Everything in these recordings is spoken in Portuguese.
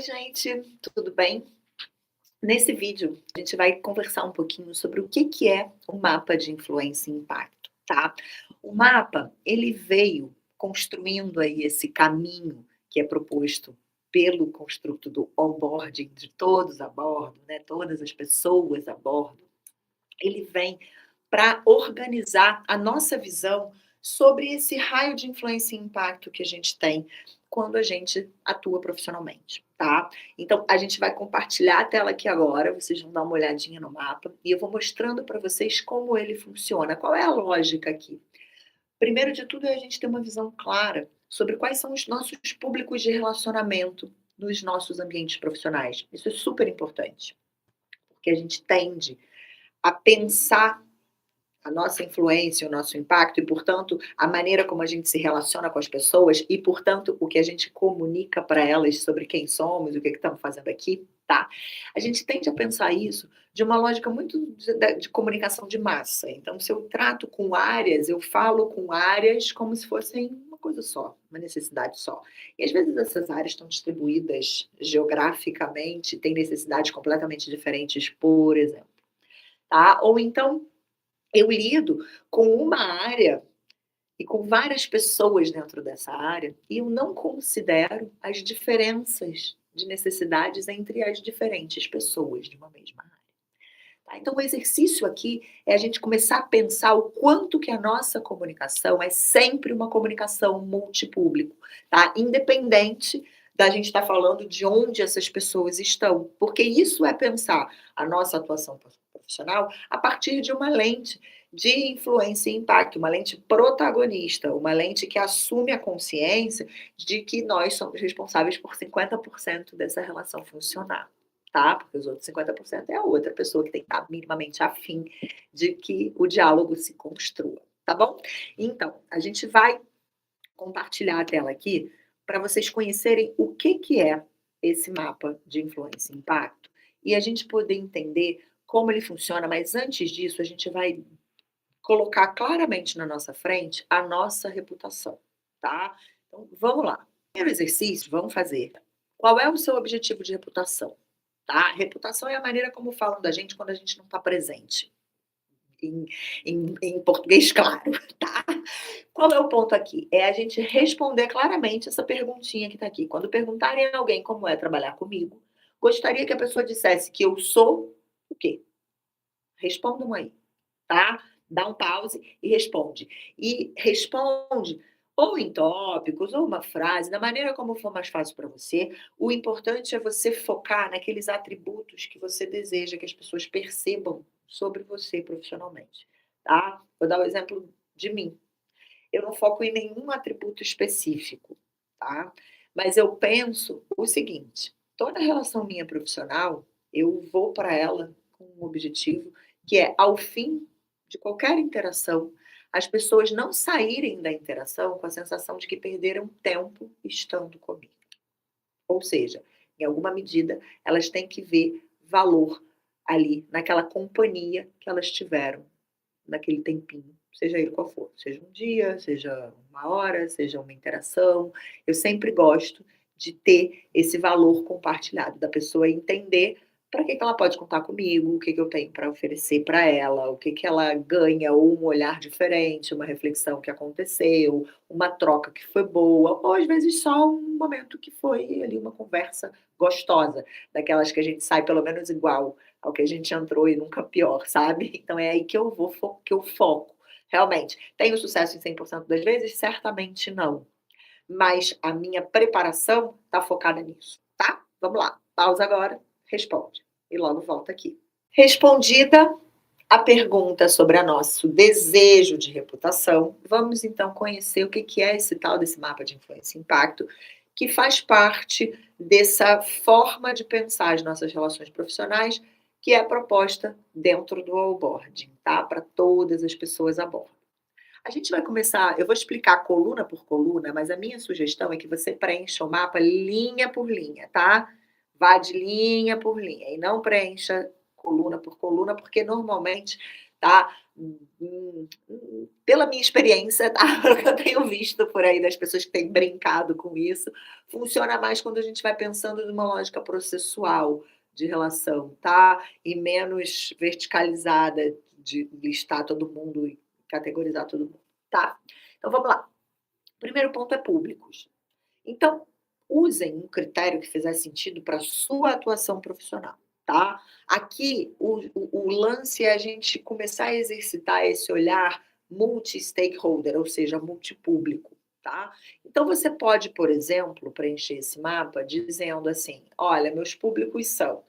gente, tudo bem? Nesse vídeo, a gente vai conversar um pouquinho sobre o que é o mapa de influência e impacto, tá? O mapa, ele veio construindo aí esse caminho que é proposto pelo construto do onboarding de todos a bordo, né? Todas as pessoas a bordo. Ele vem para organizar a nossa visão sobre esse raio de influência e impacto que a gente tem quando a gente atua profissionalmente, tá? Então, a gente vai compartilhar a tela aqui agora, vocês vão dar uma olhadinha no mapa e eu vou mostrando para vocês como ele funciona, qual é a lógica aqui. Primeiro de tudo é a gente ter uma visão clara sobre quais são os nossos públicos de relacionamento nos nossos ambientes profissionais. Isso é super importante, porque a gente tende a pensar a nossa influência, o nosso impacto e, portanto, a maneira como a gente se relaciona com as pessoas e, portanto, o que a gente comunica para elas sobre quem somos, o que estamos fazendo aqui, tá? A gente tende a pensar isso de uma lógica muito de comunicação de massa. Então, se eu trato com áreas, eu falo com áreas como se fossem uma coisa só, uma necessidade só. E às vezes essas áreas estão distribuídas geograficamente, têm necessidades completamente diferentes, por exemplo, tá? Ou então eu lido com uma área e com várias pessoas dentro dessa área e eu não considero as diferenças de necessidades entre as diferentes pessoas de uma mesma área. Tá? Então, o exercício aqui é a gente começar a pensar o quanto que a nossa comunicação é sempre uma comunicação multipúblico, tá? Independente da gente estar falando de onde essas pessoas estão, porque isso é pensar a nossa atuação profissional a partir de uma lente de influência e impacto, uma lente protagonista, uma lente que assume a consciência de que nós somos responsáveis por 50% dessa relação funcionar, tá? Porque os outros 50% é a outra pessoa que tem que estar minimamente afim de que o diálogo se construa, tá bom? Então, a gente vai compartilhar a tela aqui para vocês conhecerem o que é esse mapa de influência e impacto e a gente poder entender como ele funciona, mas antes disso a gente vai colocar claramente na nossa frente a nossa reputação, tá? Então, vamos lá. Primeiro exercício, vamos fazer. Qual é o seu objetivo de reputação? Tá? Reputação é a maneira como falam da gente quando a gente não está presente. Em, em português claro, tá? Qual é o ponto aqui? É a gente responder claramente essa perguntinha que está aqui. Quando perguntarem a alguém como é trabalhar comigo, gostaria que a pessoa dissesse que eu sou o quê? Respondam aí, tá? Dá um pause e responde. E responde ou em tópicos, ou uma frase, da maneira como for mais fácil para você. O importante é você focar naqueles atributos que você deseja que as pessoas percebam sobre você profissionalmente, tá? Vou dar o exemplo de mim. Eu não foco em nenhum atributo específico, tá? Mas eu penso o seguinte: toda relação minha profissional, eu vou para ela com um objetivo que é, ao fim de qualquer interação, as pessoas não saírem da interação com a sensação de que perderam tempo estando comigo. Ou seja, em alguma medida, elas têm que ver valor ali naquela companhia que elas tiveram naquele tempinho, seja ele qual for, seja um dia, seja uma hora, seja uma interação. Eu sempre gosto de ter esse valor compartilhado, da pessoa entender para que ela pode contar comigo, o que eu tenho para oferecer para ela, o que ela ganha, ou um olhar diferente, uma reflexão que aconteceu, uma troca que foi boa, ou às vezes só um momento que foi ali uma conversa gostosa, daquelas que a gente sai pelo menos igual ao que a gente entrou e nunca pior, sabe? Então é aí que eu vou que eu foco. Realmente, tenho sucesso em 100% das vezes? Certamente não. Mas a minha preparação está focada nisso, tá? Vamos lá. Pausa agora, responde. E logo volta aqui. Respondida a pergunta sobre o nosso desejo de reputação, vamos então conhecer o que é esse tal desse mapa de influência e impacto, que faz parte dessa forma de pensar as nossas relações profissionais, que é proposta dentro do onboarding, tá? Para todas as pessoas a bordo. A gente vai começar, eu vou explicar coluna por coluna, mas a minha sugestão é que você preencha o mapa linha por linha, tá? Vá de linha por linha e não preencha coluna por coluna, porque normalmente, tá? Pela minha experiência, tá, o que eu tenho visto por aí das pessoas que têm brincado com isso, funciona mais quando a gente vai pensando numa lógica processual de relação, tá, e menos verticalizada de listar todo mundo e categorizar todo mundo, tá. Então vamos lá. O primeiro ponto é públicos. Então, usem um critério que fizer sentido para a sua atuação profissional, tá? Aqui, o lance é a gente começar a exercitar esse olhar multi-stakeholder, ou seja, multipúblico, tá? Então, você pode, por exemplo, preencher esse mapa dizendo assim: olha, meus públicos são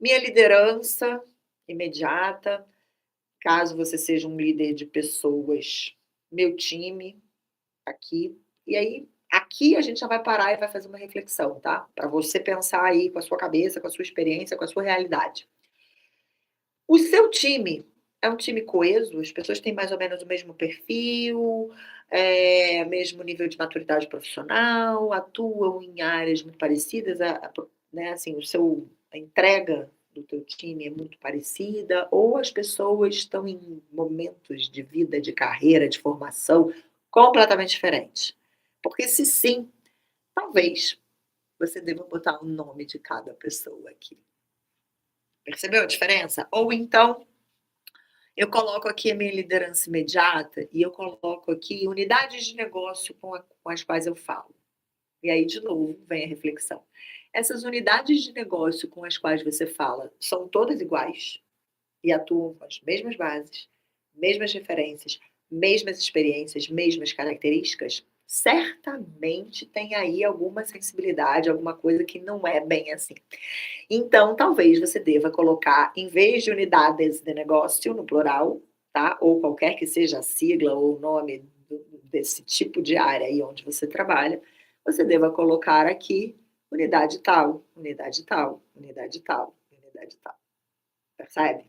minha liderança imediata, caso você seja um líder de pessoas, meu time, aqui. E aí, aqui a gente já vai parar e vai fazer uma reflexão, tá? Para você pensar aí com a sua cabeça, com a sua experiência, com a sua realidade. O seu time é um time coeso? As pessoas têm mais ou menos o mesmo perfil, mesmo nível de maturidade profissional, atuam em áreas muito parecidas, né, assim, a entrega do teu time é muito parecida, ou as pessoas estão em momentos de vida, de carreira, de formação completamente diferentes? Porque se sim, talvez você deva botar o nome de cada pessoa aqui. Percebeu a diferença? Ou então eu coloco aqui a minha liderança imediata e eu coloco aqui unidades de negócio com as quais eu falo. E aí, de novo, vem a reflexão. Essas unidades de negócio com as quais você fala são todas iguais e atuam com as mesmas bases, mesmas referências, mesmas experiências, mesmas características? Certamente tem aí alguma sensibilidade, alguma coisa que não é bem assim. Então, talvez você deva colocar, em vez de unidades de negócio, no plural, tá? Ou qualquer que seja a sigla ou o nome desse tipo de área aí onde você trabalha, você deva colocar aqui unidade tal, unidade tal, unidade tal, unidade tal. Percebe?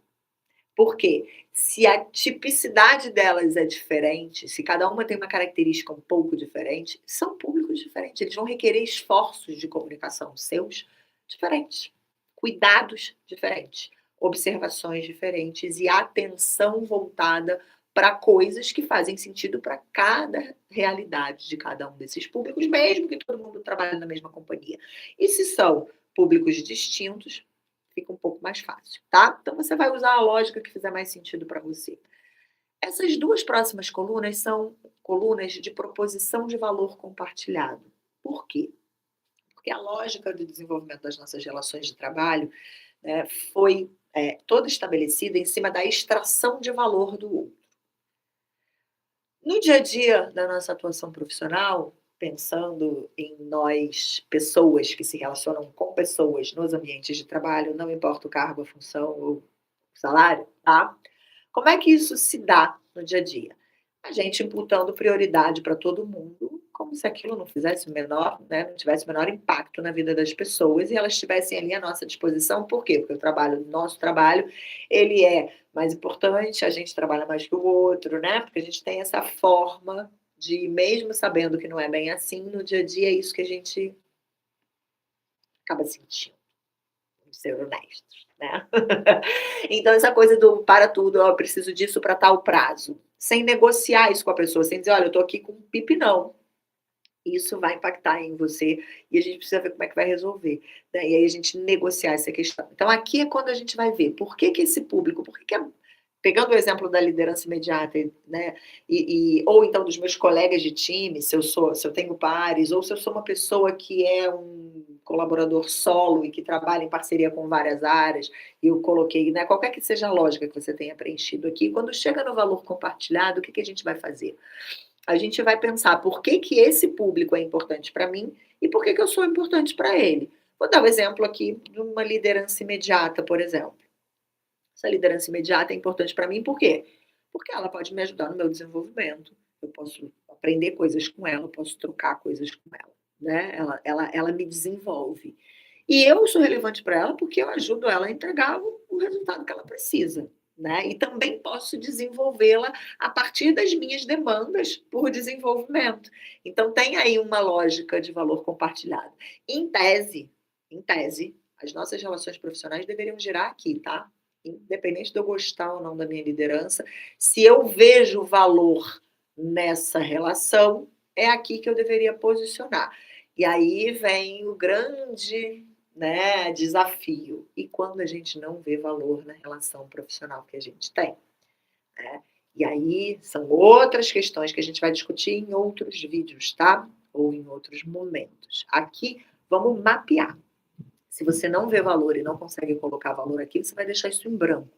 Porque se a tipicidade delas é diferente, se cada uma tem uma característica um pouco diferente, são públicos diferentes. Eles vão requerer esforços de comunicação seus diferentes, cuidados diferentes, observações diferentes e atenção voltada para coisas que fazem sentido para cada realidade de cada um desses públicos, mesmo que todo mundo trabalhe na mesma companhia. E se são públicos distintos, fica um pouco mais fácil, tá? Então você vai usar a lógica que fizer mais sentido para você. Essas duas próximas colunas são colunas de proposição de valor compartilhado. Por quê? Porque a lógica do desenvolvimento das nossas relações de trabalho, né, foi toda estabelecida em cima da extração de valor do outro. No dia a dia da nossa atuação profissional, pensando em nós, pessoas que se relacionam com pessoas nos ambientes de trabalho, não importa o cargo, a função ou o salário, tá? Como é que isso se dá no dia a dia? A gente imputando prioridade para todo mundo, como se aquilo não fizesse o menor, né, não tivesse o menor impacto na vida das pessoas e elas estivessem ali à nossa disposição. Por quê? Porque o nosso trabalho, ele é mais importante, a gente trabalha mais que o outro, né? Porque a gente tem essa forma de, mesmo sabendo que não é bem assim, no dia a dia é isso que a gente acaba sentindo, vamos ser honestos, né? Então, essa coisa do para tudo, ó, eu preciso disso para tal prazo, sem negociar isso com a pessoa, sem dizer, olha, eu tô aqui com um pipi, não. Isso vai impactar em você e a gente precisa ver como é que vai resolver, né, e aí a gente negociar essa questão. Então aqui é quando a gente vai ver por que que esse público, por que que pegando o exemplo da liderança imediata, né, ou então dos meus colegas de time, se eu tenho pares, ou se eu sou uma pessoa que é um colaborador solo e que trabalha em parceria com várias áreas, e eu coloquei, né, qualquer que seja a lógica que você tenha preenchido aqui, quando chega no valor compartilhado, o que que a gente vai fazer? A gente vai pensar por que que esse público é importante para mim e por que que eu sou importante para ele. Vou dar o exemplo aqui de uma liderança imediata, por exemplo. Essa liderança imediata é importante para mim por quê? Porque ela pode me ajudar no meu desenvolvimento, eu posso aprender coisas com ela, eu posso trocar coisas com ela, né, ela me desenvolve. E eu sou relevante para ela porque eu ajudo ela a entregar o resultado que ela precisa, né, e também posso desenvolvê-la a partir das minhas demandas por desenvolvimento. Então tem aí uma lógica de valor compartilhado. Em tese, as nossas relações profissionais deveriam girar aqui, tá? independente de eu gostar ou não da minha liderança, se eu vejo valor nessa relação, é aqui que eu deveria posicionar. E aí vem o grande, né, desafio. E quando a gente não vê valor na relação profissional que a gente tem, né? E aí são outras questões que a gente vai discutir em outros vídeos, tá? Ou em outros momentos. Aqui vamos mapear. Se você não vê valor e não consegue colocar valor aqui, você vai deixar isso em branco,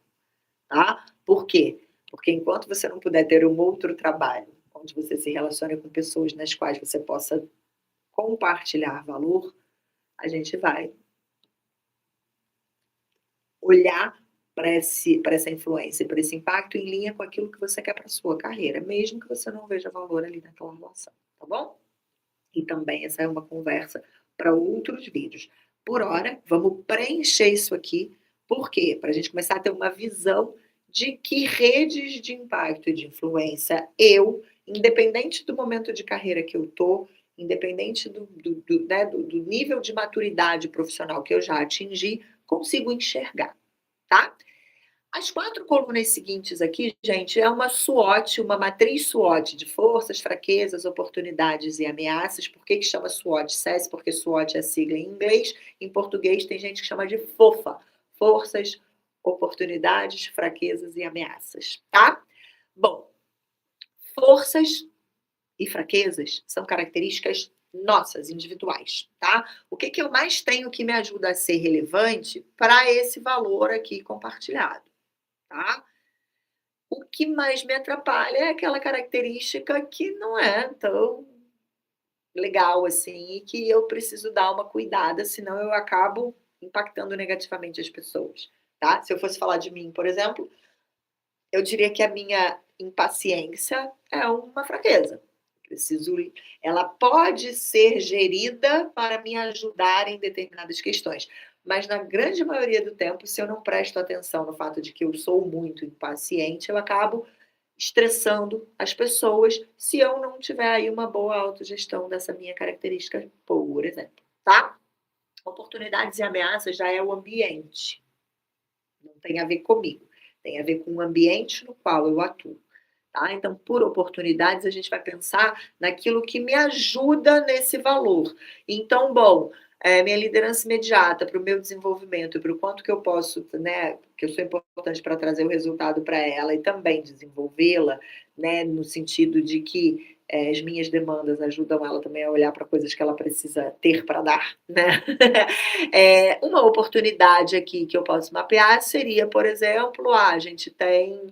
tá? Por quê? Porque enquanto você não puder ter um outro trabalho, onde você se relacione com pessoas nas quais você possa compartilhar valor, a gente vai olhar para essa influência, para esse impacto em linha com aquilo que você quer para a sua carreira, mesmo que você não veja valor ali naquela relação, tá bom? E também essa é uma conversa para outros vídeos. Por hora, vamos preencher isso aqui. Por quê? Para a gente começar a ter uma visão de que redes de impacto e de influência eu, independente do momento de carreira que eu estou, independente do nível de maturidade profissional que eu já atingi, consigo enxergar, tá? As 4 colunas seguintes aqui, gente, é uma SWOT, uma matriz SWOT de forças, fraquezas, oportunidades e ameaças. Por que chama SWOT? SES, porque SWOT é a sigla em inglês. Em português tem gente que chama de FOFA. Forças, oportunidades, fraquezas e ameaças, tá? Bom, forças e fraquezas são características nossas, individuais, tá? O que eu mais tenho que me ajuda a ser relevante para esse valor aqui compartilhado, tá? O que mais me atrapalha é aquela característica que não é tão legal assim e que eu preciso dar uma cuidada, senão eu acabo impactando negativamente as pessoas, tá? Se eu fosse falar de mim, por exemplo, eu diria que a minha impaciência é uma fraqueza. Preciso, ela pode ser gerida para me ajudar em determinadas questões, mas na grande maioria do tempo, se eu não presto atenção no fato de que eu sou muito impaciente, eu acabo estressando as pessoas se eu não tiver aí uma boa autogestão dessa minha característica, por exemplo, tá? Oportunidades e ameaças já é o ambiente, não tem a ver comigo, tem a ver com o ambiente no qual eu atuo. Tá? Então, por oportunidades, a gente vai pensar naquilo que me ajuda nesse valor. Então, bom, minha liderança imediata para o meu desenvolvimento, para o quanto que eu posso, né, que eu sou importante para trazer o resultado para ela e também desenvolvê-la, né, no sentido de que as minhas demandas ajudam ela também a olhar para coisas que ela precisa ter para dar, né? Uma oportunidade aqui que eu posso mapear seria, por exemplo, a gente tem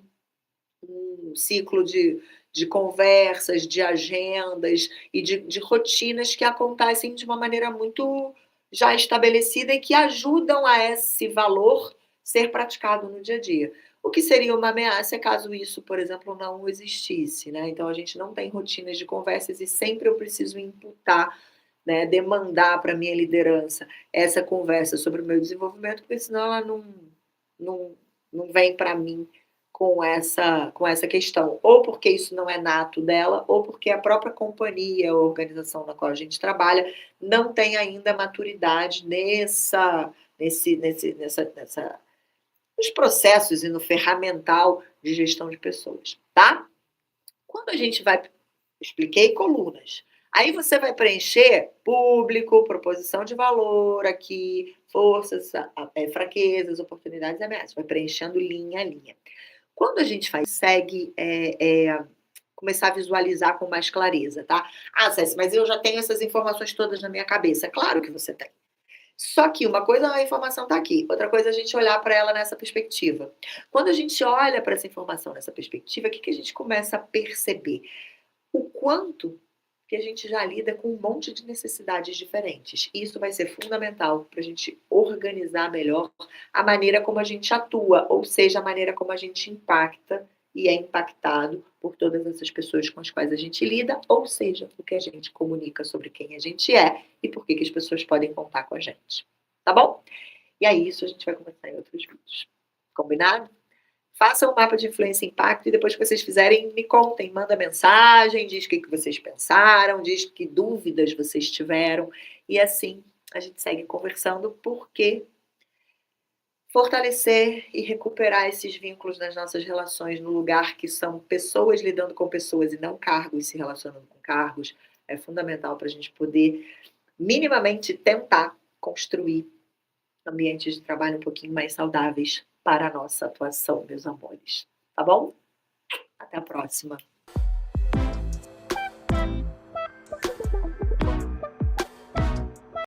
um ciclo de conversas, de agendas e de rotinas que acontecem de uma maneira muito já estabelecida e que ajudam a esse valor ser praticado no dia a dia. O que seria uma ameaça caso isso, por exemplo, não existisse, né? Então a gente não tem rotinas de conversas e sempre eu preciso imputar, né, demandar para minha liderança essa conversa sobre o meu desenvolvimento, porque senão ela não, não vem para mim com essa questão, ou porque isso não é nato dela, ou porque a própria companhia, a organização na qual a gente trabalha, não tem ainda maturidade nos processos e no ferramental de gestão de pessoas, tá? Quando a gente vai, expliquei colunas, aí você vai preencher público, proposição de valor aqui, forças, fraquezas, oportunidades e ameaças, vai preenchendo linha a linha. Quando a gente consegue começar a visualizar com mais clareza, tá? Ah, Cécia, mas eu já tenho essas informações todas na minha cabeça. Claro que você tem. Só que uma coisa a informação está aqui, outra coisa é a gente olhar para ela nessa perspectiva. Quando a gente olha para essa informação nessa perspectiva, o que, que a gente começa a perceber? O quanto que a gente já lida com um monte de necessidades diferentes. Isso vai ser fundamental para a gente organizar melhor a maneira como a gente atua, ou seja, a maneira como a gente impacta e é impactado por todas essas pessoas com as quais a gente lida, ou seja, o que a gente comunica sobre quem a gente é e por que as pessoas podem contar com a gente. Tá bom? E é isso, a gente vai conversar em outros vídeos. Combinado? Façam um mapa de influência e impacto e depois que vocês fizerem, me contem, manda mensagem, diz o que vocês pensaram, diz que dúvidas vocês tiveram e assim a gente segue conversando porque fortalecer e recuperar esses vínculos nas nossas relações, no lugar que são pessoas lidando com pessoas e não cargos se relacionando com cargos, é fundamental para a gente poder minimamente tentar construir ambientes de trabalho um pouquinho mais saudáveis para a nossa atuação, meus amores. Tá bom? Até a próxima.